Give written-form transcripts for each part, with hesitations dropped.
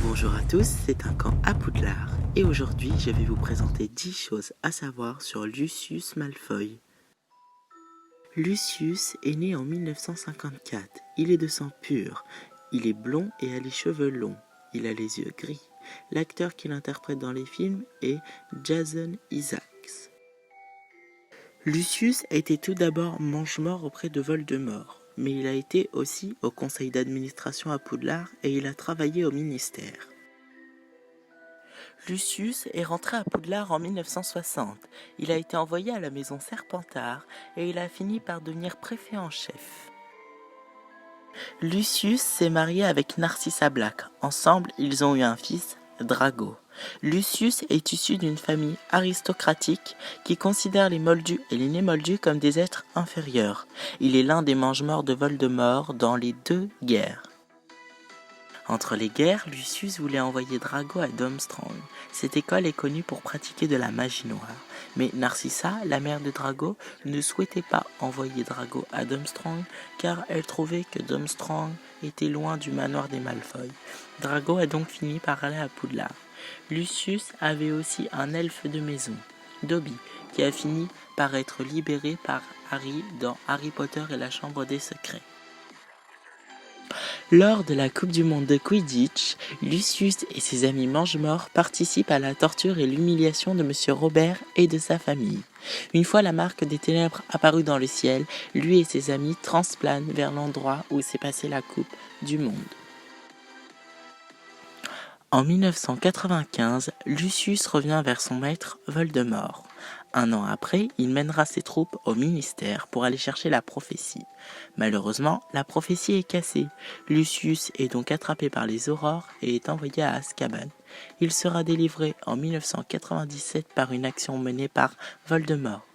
Bonjour à tous, c'est un camp à Poudlard et aujourd'hui je vais vous présenter 10 choses à savoir sur Lucius Malfoy. Lucius est né en 1954, il est de sang pur, il est blond et a les cheveux longs, il a les yeux gris. L'acteur qui l'interprète dans les films est Jason Isaacs. Lucius a été tout d'abord mange-mort auprès de Voldemort, mais il a été aussi au conseil d'administration à Poudlard et il a travaillé au ministère. Lucius est rentré à Poudlard en 1960. Il a été envoyé à la maison Serpentard et il a fini par devenir préfet en chef. Lucius s'est marié avec Narcissa Black. Ensemble, ils ont eu un fils, Drago. Lucius est issu d'une famille aristocratique qui considère les Moldus et les Némoldus comme des êtres inférieurs. Il est l'un des mange-morts de Voldemort dans les 2 guerres. Entre les guerres, Lucius voulait envoyer Drago à Durmstrang. Cette école est connue pour pratiquer de la magie noire. Mais Narcissa, la mère de Drago, ne souhaitait pas envoyer Drago à Durmstrang car elle trouvait que Durmstrang était loin du manoir des Malfoy. Drago a donc fini par aller à Poudlard. Lucius avait aussi un elfe de maison, Dobby, qui a fini par être libéré par Harry dans Harry Potter et la Chambre des Secrets. Lors de la Coupe du Monde de Quidditch, Lucius et ses amis mange-morts participent à la torture et l'humiliation de Monsieur Robert et de sa famille. Une fois la marque des ténèbres apparue dans le ciel, lui et ses amis transplanent vers l'endroit où s'est passée la Coupe du Monde. En 1995, Lucius revient vers son maître Voldemort. Un an après, il mènera ses troupes au ministère pour aller chercher la prophétie. Malheureusement, la prophétie est cassée. Lucius est donc attrapé par les aurores et est envoyé à Azkaban. Il sera délivré en 1997 par une action menée par Voldemort.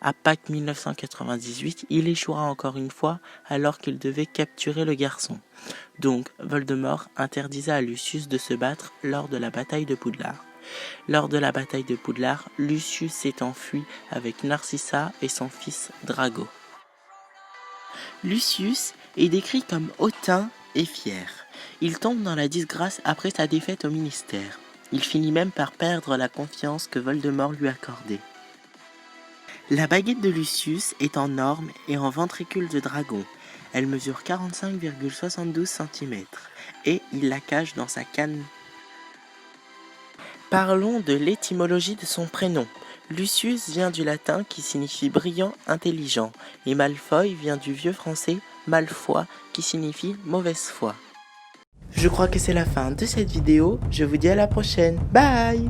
À Pâques 1998, il échouera encore une fois alors qu'il devait capturer le garçon. Donc, Voldemort interdisait à Lucius de se battre lors de la bataille de Poudlard. Lors de la bataille de Poudlard, Lucius s'est enfui avec Narcissa et son fils Drago. Lucius est décrit comme hautain et fier. Il tombe dans la disgrâce après sa défaite au ministère. Il finit même par perdre la confiance que Voldemort lui accordait. La baguette de Lucius est en orme et en ventricule de dragon. Elle mesure 45,72 cm et il la cache dans sa canne. Parlons de l'étymologie de son prénom. Lucius vient du latin qui signifie brillant, intelligent, et Malfoy vient du vieux français malfoy qui signifie mauvaise foi. Je crois que c'est la fin de cette vidéo, je vous dis à la prochaine, bye!